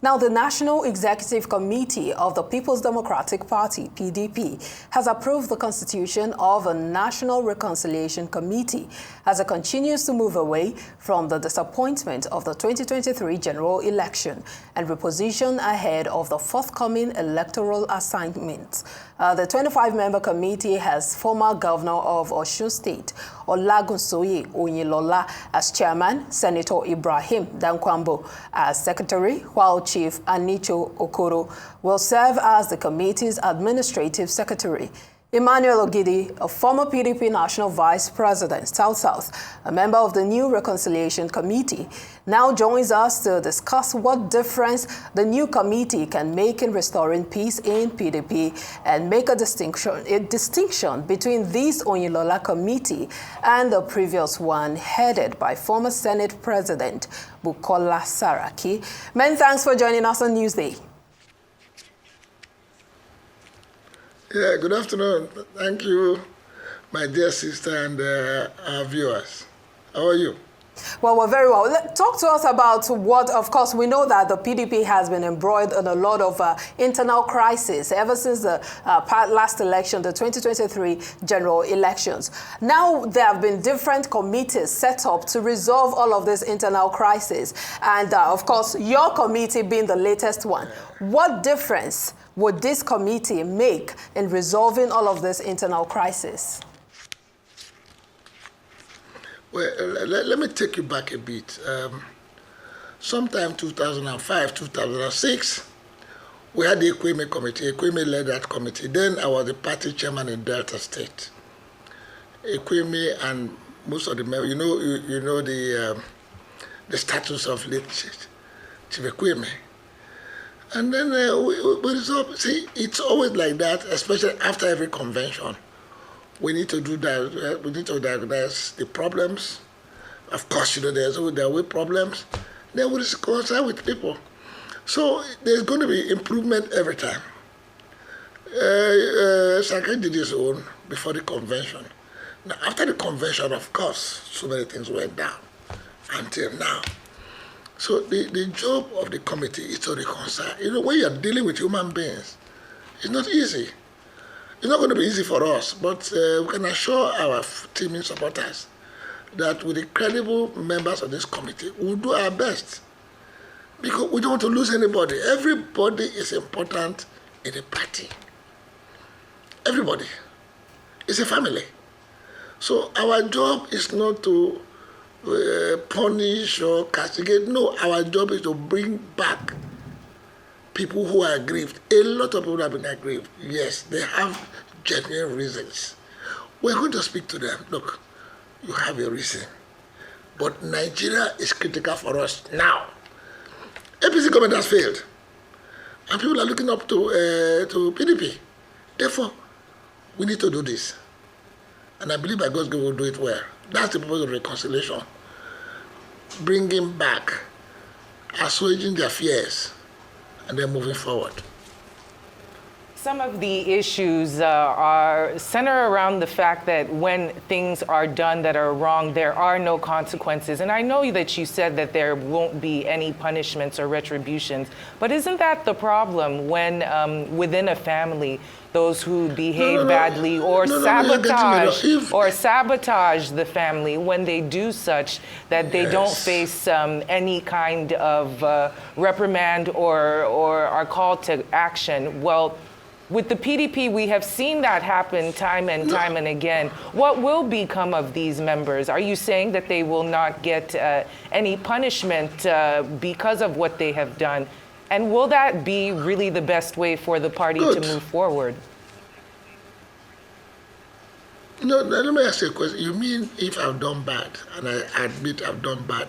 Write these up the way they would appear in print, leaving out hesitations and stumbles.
Now, the National Executive Committee of the People's Democratic Party, PDP, has approved the constitution of a National Reconciliation Committee as it continues to move away from the disappointment of the 2023 general election and reposition ahead of the forthcoming electoral assignments. The 25-member committee has former governor of Osun State, Olagunsoye Oyinlola, as chairman, Senator Ibrahim Dankwambo as secretary, while Chief Anicho Okoro will serve as the committee's administrative secretary. Emmanuel Ogidi, a former PDP National Vice President, South, a member of the new Reconciliation Committee, now joins us to discuss what difference the new committee can make in restoring peace in PDP and make a distinction between this Oyinlola committee and the previous one headed by former Senate President Bukola Saraki. Many thanks for joining us on Newsday. Yeah, good afternoon. Thank you, my dear sister and our viewers. How are you? Well, we're very well. Talk to us about what, of course, we know that the PDP has been embroiled in a lot of internal crisis ever since the last election, the 2023 general elections. Now, there have been different committees set up to resolve all of this internal crisis. And, of course, your committee being the latest one. What difference would this committee make in resolving all of this internal crisis? Well, let me take you back a bit. Sometime 2005, 2006, we had the Ekweme committee. Ekweme led that committee. Then I was the party chairman in Delta State. Ekweme and most of the members, you know the status of late Chief Ekweme. And then we resolved. See, it's always like that, especially after every convention. We need to do that. We need to diagnose the problems. Of course, there will be problems. Then we reconcile with people. So there's going to be improvement every time. Saraki did his own before the convention. Now, after the convention, of course, so many things went down until now. So the job of the committee is to reconcile. When you're dealing with human beings, it's not easy. It's not going to be easy for us, but we can assure our teaming supporters that with the credible members of this committee, we'll do our best. Because we don't want to lose anybody. Everybody is important in the party. Everybody. It's a family. So our job is not to punish or castigate. No, our job is to bring back people who are aggrieved. A lot of people have been aggrieved. Yes, they have genuine reasons. We're going to speak to them. Look, you have a reason. But Nigeria is critical for us now. APC government has failed. And people are looking up to PDP. Therefore, we need to do this. And I believe by God's grace we'll do it well. That's the purpose of reconciliation. Bringing back, assuaging their fears, and then moving forward. Some of the issues are center around the fact that when things are done that are wrong, there are no consequences. And I know that you said that there won't be any punishments or retributions, but isn't that the problem when within a family, those who behave badly or sabotage the family, when they do such that they don't face any kind of reprimand or are called to action? Well, with the PDP, we have seen that happen time and time and again. What will become of these members? Are you saying that they will not get any punishment because of what they have done? And will that be really the best way for the party to move forward? No, let me ask you a question. You mean if I've done bad, and I admit I've done bad,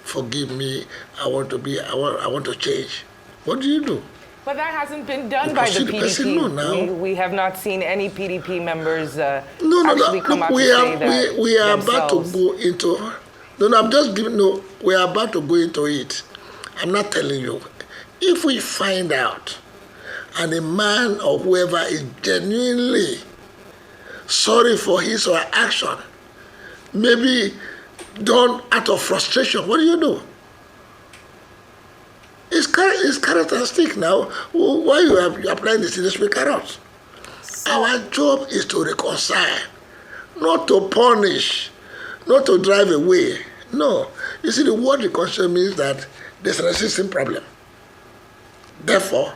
forgive me, I want to change. What do you do? But that hasn't been done by the PDP. We have not seen any PDP members actually come out to say that we are about to go into. I'm just giving. No, we are about to go into it. I'm not telling you. If we find out, and a man or whoever is genuinely sorry for his or her action, maybe done out of frustration, what do? It's it's carrot and stick now. Why you are applying the serious with carrots? Our job is to reconcile, not to punish, not to drive away. No. You see, the word reconcile means that there's an existing problem. Therefore,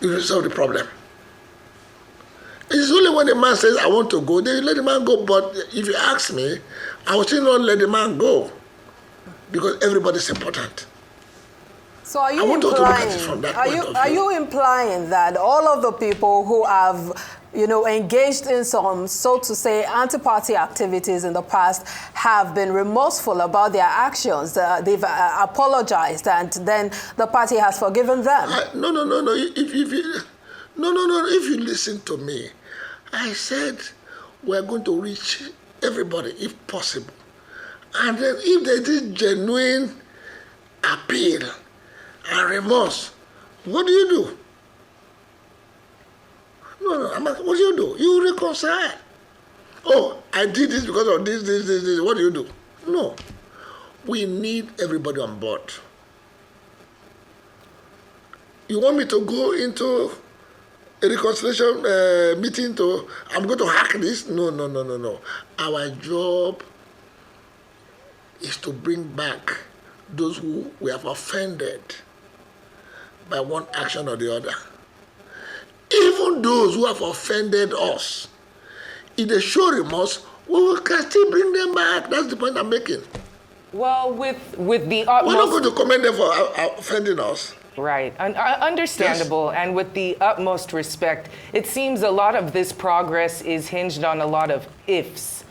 you resolve the problem. It's only when a man says, I want to go, then you let the man go. But if you ask me, I will still not let the man go. Because everybody's important. So are you implying that all of the people who have, engaged in some, so to say, anti-party activities in the past have been remorseful about their actions? They've apologized, and then the party has forgiven them? No. If you listen to me, I said we're going to reach everybody if possible. And then if there is genuine appeal and remorse, what do you do? No, what do you do? You reconcile. Oh, I did this because of this. What do you do? No. We need everybody on board. You want me to go into a reconciliation meeting I'm going to hack this? No. Our job is to bring back those who we have offended by one action or the other. Even those who have offended us, if they show remorse, we can still bring them back. That's the point I'm making. Well, with the utmost... We're not going to commend them for offending us. Right. Understandable. Yes. And with the utmost respect, it seems a lot of this progress is hinged on a lot of ifs.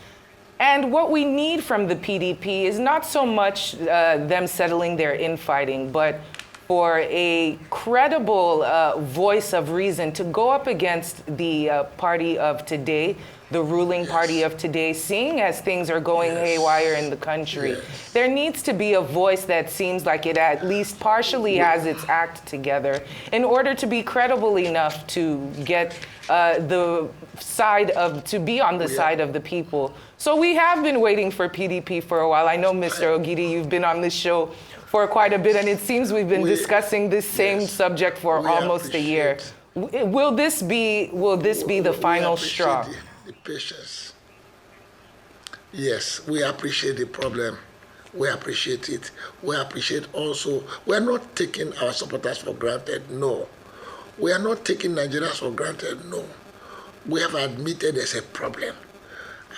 And what we need from the PDP is not so much them settling their infighting, but for a credible voice of reason to go up against the party of today, the ruling party of today, seeing as things are going haywire in the country. There needs to be a voice that seems like it at least partially has its act together in order to be credible enough to get to be on the side of the people. So we have been waiting for PDP for a while. I know, Mr. Ogidi, you've been on this show for quite a bit, and it seems we've been discussing this same subject for almost a year. Will this be the final straw? The patience. Yes, we appreciate the problem. We appreciate it. We appreciate also, we are not taking our supporters for granted, no. We are not taking Nigerians for granted, no. We have admitted there's a problem,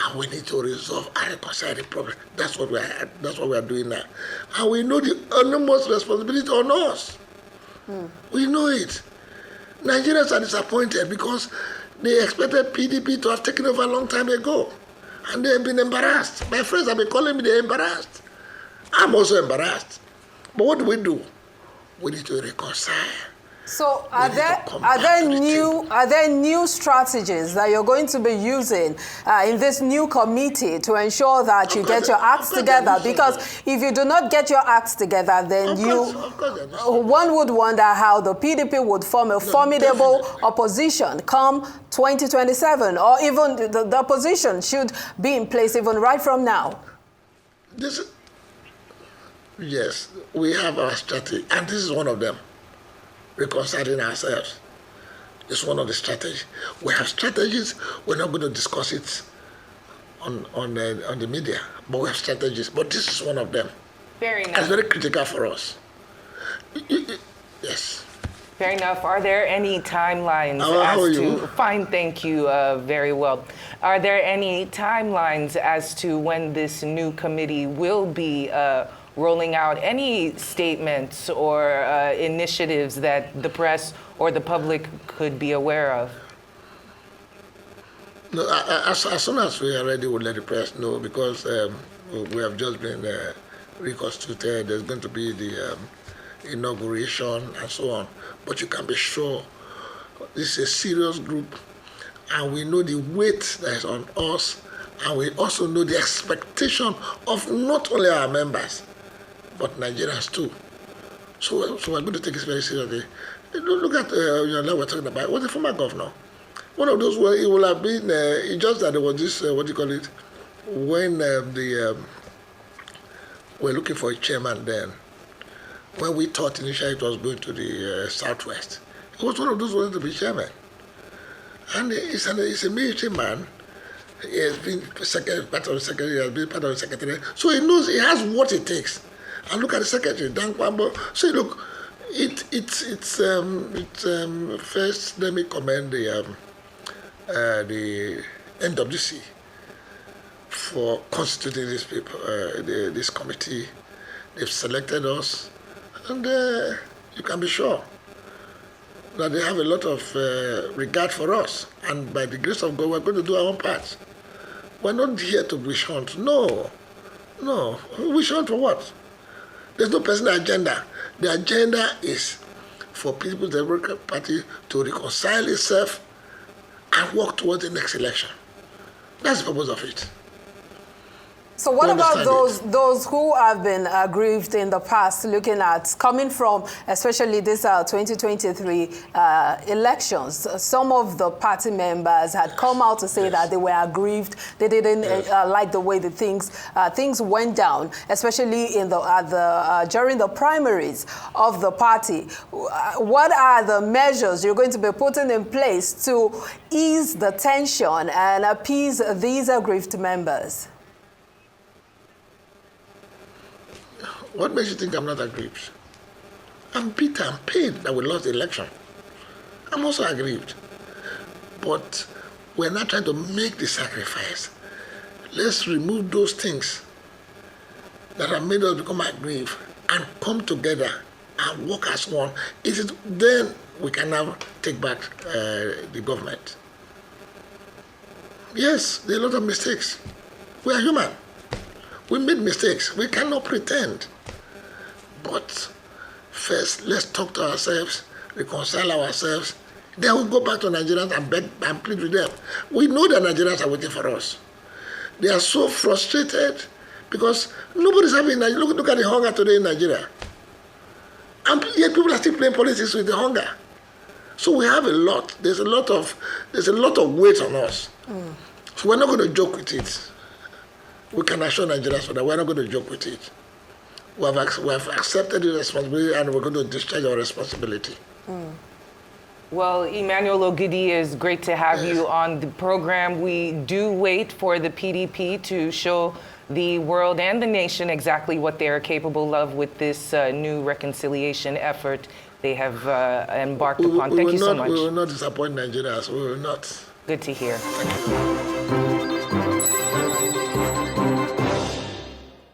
and we need to resolve and reconcile the problem. That's what we are doing now. And we know the enormous responsibility on us. We know it. Nigerians are disappointed because they expected PDP to have taken over a long time ago. And they have been embarrassed. My friends have been calling me, they're embarrassed. I'm also embarrassed. But what do? We need to reconcile. So are there new strategies that you're going to be using in this new committee to ensure that you get your acts together? Because if you do not get your acts together, then one would wonder how the PDP would form a formidable opposition come 2027, or even the opposition should be in place even right from now. Yes, we have our strategy, and this is one of them. Reconciling ourselves is one of the strategies. We have strategies. We're not going to discuss it on the media, but we have strategies. But this is one of them. Fair enough. It's very critical for us. Yes. Fair enough. Are there any timelines how are you? Fine, thank you. Very well. Are there any timelines as to when this new committee will be rolling out any statements or initiatives that the press or the public could be aware of? No, as soon as we are ready, we'll let the press know, because we have just been reconstituted. There's going to be the inauguration and so on. But you can be sure this is a serious group, and we know the weight that is on us, and we also know the expectation of not only our members, but Nigerians too. So we're going to take it very seriously. Look at now we're talking about, what's the former governor? One of those where he will have been, it's just that there was this, what do you call it, when we're looking for a chairman then, when we thought initially it was going to the southwest. He was one of those who wanted to be chairman. And he's a military man. He has been part of the secretary, he has been part of the secretary. So he knows, he has what it takes. And look at the secretary, Dan Kwambo. So look, first let me commend the NWC for constituting these people, this committee. They've selected us, and you can be sure that they have a lot of regard for us. And by the grace of God, we're going to do our own part. We're not here to wish hunt. No. Wish hunt for what? There's no personal agenda. The agenda is for People's Democratic Party to reconcile itself and work towards the next election. That's the purpose of it. So what about those who have been aggrieved in the past, looking at coming from especially this 2023 elections? Some of the party members had come out to say that they were aggrieved. They didn't like the way the things went down, especially in during the primaries of the party. What are the measures you're going to be putting in place to ease the tension and appease these aggrieved members? What makes you think I'm not aggrieved? I'm bitter, I'm pained that we lost the election. I'm also aggrieved. But we're not trying to make the sacrifice. Let's remove those things that have made us become aggrieved and come together and work as one. Then we can now take back the government. Yes, there are a lot of mistakes. We are human. We made mistakes. We cannot pretend. But first, let's talk to ourselves, reconcile ourselves. Then we'll go back to Nigerians and beg and plead with them. We know that Nigerians are waiting for us. They are so frustrated because nobody's having. Look at the hunger today in Nigeria. And yet people are still playing politics with the hunger. So we have a lot. There's a lot of weight on us. So we're not going to joke with it. We can assure Nigerians that we're not going to joke with it. We have accepted the responsibility and we're going to discharge our responsibility. Well, Emmanuel Ogidi, is great to have you on the program. We do wait for the PDP to show the world and the nation exactly what they are capable of with this new reconciliation effort they have embarked upon. Thank you so much. We will not disappoint Nigerians. We will not. Good to hear. Thank you.